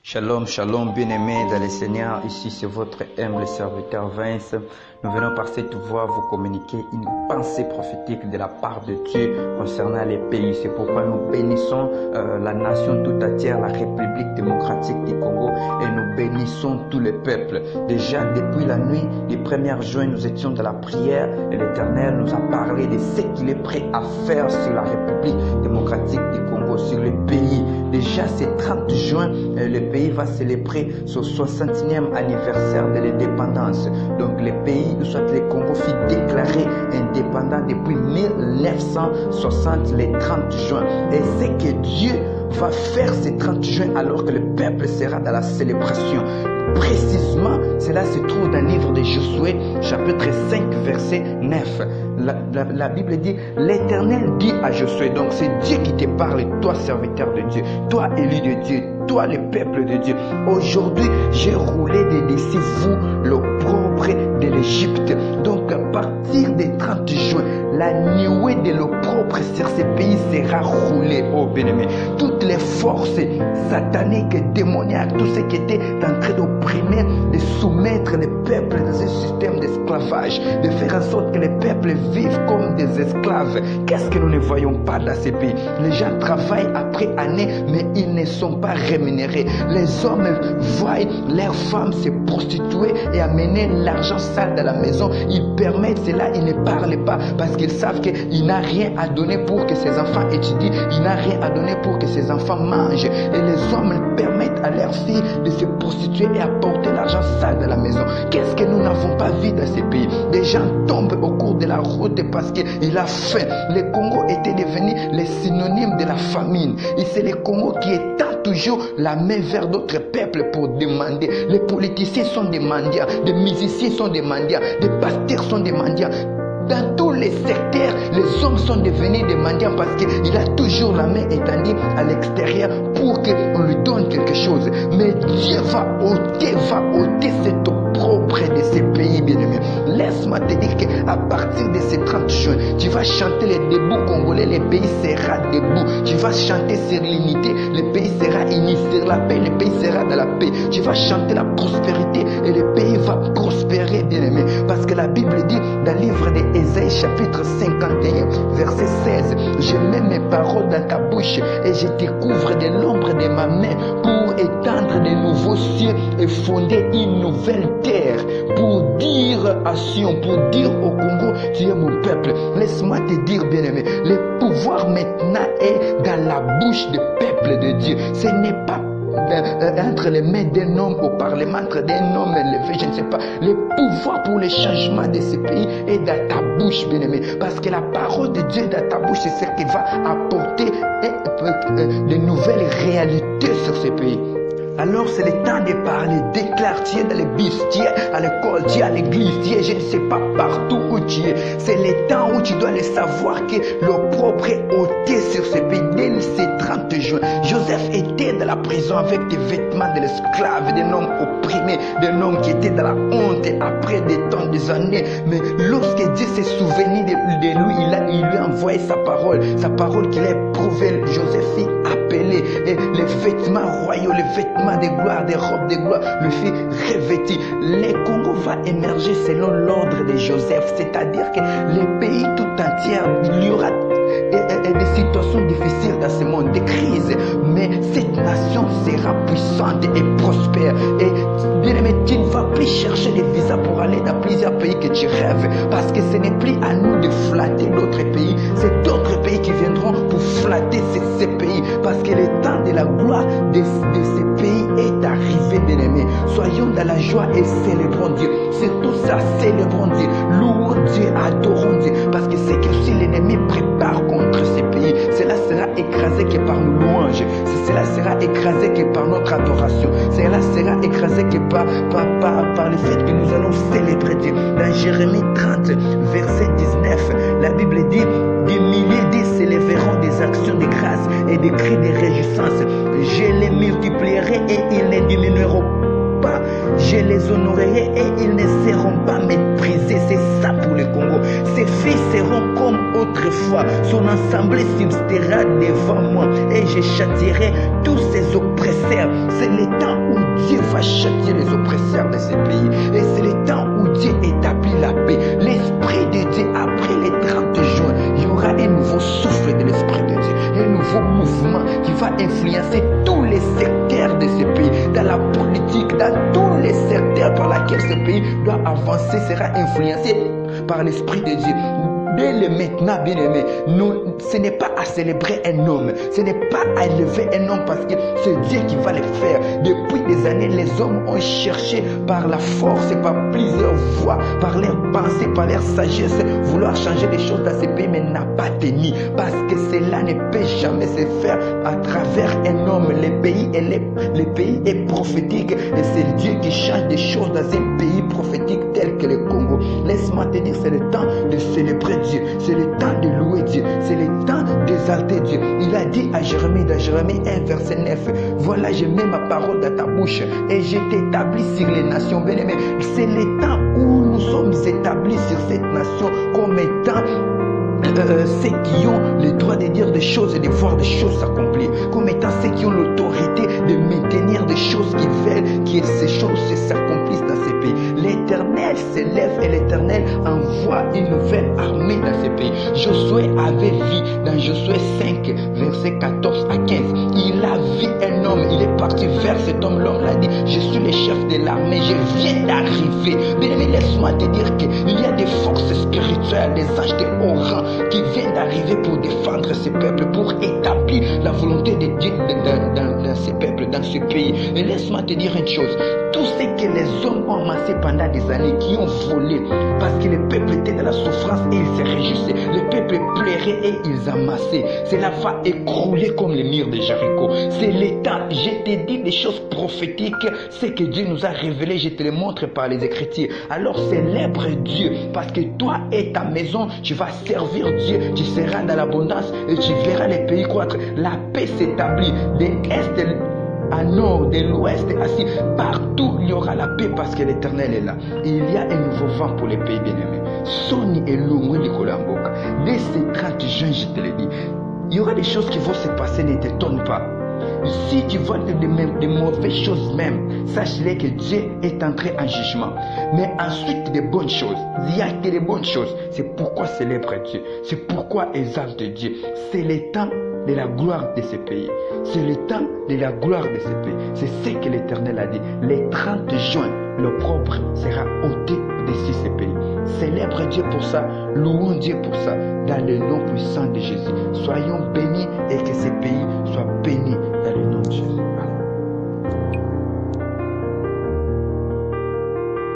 Shalom, shalom, bien-aimés dans le Seigneur. Ici, c'est votre humble serviteur Vince. Nous venons par cette voie vous communiquer une pensée prophétique de la part de Dieu concernant les pays. C'est pourquoi nous bénissons la nation tout entière, la République démocratique du Congo, et nous bénissons tous les peuples. Déjà, depuis la nuit du 1er juin, nous étions dans la prière et l'Éternel nous a parlé de ce qu'il est prêt à faire sur la République démocratique du Congo, sur le pays. Déjà, c'est 30 juin, le pays va célébrer son 60e anniversaire de l'indépendance. Donc le pays, soit le Congo, fut déclaré indépendant depuis 1960, le 30 juin. Et c'est que Dieu va faire ce 30 juin alors que le peuple sera dans la célébration. Précisément, cela se trouve dans le livre de Josué, chapitre 5, verset 9. La Bible dit, l'Éternel dit à Josué, donc c'est Dieu qui te parle, toi serviteur de Dieu, toi élu de Dieu, toi le peuple de Dieu. Aujourd'hui, j'ai roulé de dessus vous l'opprobre de l'Égypte. Donc à partir du 30 juin, la nuée de l'opprobre sur ce pays sera roulée, oh bien-aimé. Toutes les forces sataniques, démoniaques, tout ce qui était en train d'opprimer, de soumettre les peuples dans un système d'esclavage, de faire en sorte que les peuples vivent comme des esclaves. Qu'est-ce que nous ne voyons pas dans ces pays? Les gens travaillent après année, mais ils ne sont pas rémunérés. Les hommes voient leurs femmes se prostituer et amener l'argent sale dans la maison. Ils permettent cela, ils ne parlent pas parce qu'ils savent qu'il n'a rien à donner pour que ses enfants étudient, il n'a rien à donner pour que ses enfants mangent. Et les hommes permettent à leurs filles de se prostituer et apporter l'argent sale de la maison. Qu'est-ce que nous n'avons pas vu dans ces pays? Des gens tombent au cours de la route parce qu'il a faim. Le Congo était devenu le synonyme de la famine. Et c'est le Congo qui étend toujours la main vers d'autres peuples pour demander. Les politiciens sont des mendiants, des musiciens sont des mendiants, des pasteurs sont des mendiants. Dans tous les secteurs, les hommes sont devenus des mendiants parce qu'il a toujours la main étendue à l'extérieur pour qu'on lui donne quelque chose. Mais Dieu va ôter cet opprobre de ces pays, bien-aimés. Laisse-moi te dire qu'à partir de ce 30 juin, tu vas chanter les debout congolais, le pays sera debout. Tu vas chanter sur l'unité, le pays sera uni. Sur la paix, le pays sera dans la paix. Tu vas chanter la prospérité et le pays va prospérer, bien-aimés. Parce que la Bible dit dans le livre de Ésaïe chapitre 51 verset 16, je mets mes paroles dans ta bouche et je te couvre de l'ombre de ma main pour étendre de nouveaux cieux et fonder une nouvelle terre, pour dire à Sion, pour dire au Congo, tu es mon peuple. Laisse-moi te dire, bien-aimé, le pouvoir maintenant est dans la bouche du peuple de Dieu. Ce n'est pas entre les mains d'un homme au parlement, entre d'un homme élevé, je ne sais pas. Le pouvoir pour le changement de ce pays est dans ta bouche, bien-aimé. Parce que la parole de Dieu dans ta bouche, c'est ce qui va apporter de nouvelles réalités sur ce pays. Alors c'est le temps de parler, déclare, tu es dans le bus, tu es à l'école, tu es à l'église, tu es je ne sais pas partout où tu es. C'est le temps où tu dois le savoir que l'opprobre est ôté sur ce pays dès ce 30 juin. Joseph était dans la prison avec des vêtements de l'esclave, d'un homme opprimé, d'un homme qui était dans la honte après des temps, des années. Mais lorsque Dieu s'est souvenu de lui, il lui a envoyé sa parole qu'il a éprouvé. Joseph fut appelé et les vêtements royaux, les vêtements de gloire, des robes de gloire, le fit revêtir. Le Congo va émerger selon l'ordre de Joseph, c'est-à-dire que le pays tout entier, il y aura des situations difficiles dans ce monde, des crises, mais cette nation sera puissante et prospère. Et bien aimé, tu ne vas plus chercher des visas pour aller dans plusieurs pays que tu rêves, parce que ce n'est plus à nous de flatter d'autres pays, c'est d'autres pays qui viendront pour flatter ces pays, parce que le temps de la gloire de ces pays est arrivé, bien aimé. Soyons dans la joie et célébrons Dieu. Surtout ça, célébrons Dieu, louons Dieu, adorons Dieu, parce que c'est que si l'ennemi prépare contre ces pays, cela sera écrasé que par nos louanges, cela sera écrasé que par notre adoration, cela sera écrasé que par le fait que nous allons célébrer Dieu. Dans Jérémie 30 verset 19, la Bible dit, des milliers d'eux s'élèveront des actions de grâce et des cris de réjouissance. Je les multiplierai et ils ne diminueront pas. Je les honorerai et ils ne seront pas méprisés. C'est ça pour le Congo. Ses fils seront comme autrefois. Son assemblée subsistera devant moi et je châtierai tous ses oppresseurs. C'est le temps châtier les oppresseurs de ces pays. Et c'est le temps où Dieu établit la paix. L'Esprit de Dieu, après les 30 juin, il y aura un nouveau souffle de l'Esprit de Dieu, un nouveau mouvement qui va influencer tous les secteurs de ce pays, dans la politique, dans tous les secteurs par lesquels ce pays doit avancer, sera influencé par l'Esprit de Dieu. Dès le maintenant, bien aimé, ce n'est pas à célébrer un homme, ce n'est pas à élever un homme parce que c'est Dieu qui va le faire. Depuis des années, les hommes ont cherché par la force et par plusieurs voies, par leur pensée, par leur sagesse, vouloir changer les choses dans ce pays, mais n'a pas tenu parce que cela ne peut jamais se faire à travers un homme. Le pays est prophétique et c'est Dieu qui change des choses dans un pays prophétique tel que le Congo. Laisse-moi te dire, c'est le temps de célébrer Dieu, c'est le temps de louer Dieu, c'est le temps d'exalter Dieu. Il a dit à Jérémie, dans Jérémie 1 verset 9, voilà, je mets ma parole dans ta bouche et je t'établis sur les nations. Bien aimé, c'est le temps où nous sommes établis sur cette nation comme étant ceux qui ont le droit de dire des choses et de voir des choses s'accomplir, comme étant ceux qui ont l'autorité de maintenir des choses qui veulent que ces choses s'accomplissent dans ces pays. L'Éternel s'élève et l'Éternel envoie une nouvelle armée dans ces pays. Josué avait vu dans Josué 5 verset 14 à 15, il a vu un homme, il est parti vers cet homme, l'homme l'a dit, je suis le chef de l'armée, je viens d'arriver. Bien-aimé, laisse-moi te dire qu'il y a des forces spirituelles, des anges de haut rang qui viennent d'arriver pour défendre ces peuples, pour établir la volonté de Dieu dans ces peuples, dans ce pays. Et laisse-moi te dire une chose, tout ce que les hommes ont amassé pendant des années, qui ont volé, parce que le peuple était dans la souffrance et ils se réjouissaient, le peuple pleurait et ils amassaient, cela va écrouler comme les murs de Jéricho. C'est l'état, je te dis des choses prophétiques, ce que Dieu nous a révélé, je te le montre par les Écritures. Alors célèbre Dieu, parce que toi et ta maison, tu vas servir Dieu, tu seras dans l'abondance et tu verras les pays croître. La paix s'établit de l'Est à nord, de l'ouest, assis. Partout il y aura la paix parce que l'Éternel est là. Et il y a un nouveau vent pour les pays bien-aimés. Soni et Lomwe de Kolamboka. Dès ces 30 juin, je te le dis, il y aura des choses qui vont se passer, ne t'étonne pas. Si tu vois de mauvaises choses même, sache-les que Dieu est entré en jugement. Mais ensuite, des bonnes choses. Il n'y a que des bonnes choses. C'est pourquoi célèbre Dieu. C'est pourquoi exalte Dieu. C'est le temps de la gloire de ce pays. C'est le temps de la gloire de ce pays. C'est ce que l'Éternel a dit. Le 30 juin, l'opprobre sera ôté d'ici ce pays. Célèbre Dieu pour ça. Louons Dieu pour ça. Dans le nom puissant de Jésus. Soyons bénis et que ce pays soit béni dans le nom de Jésus.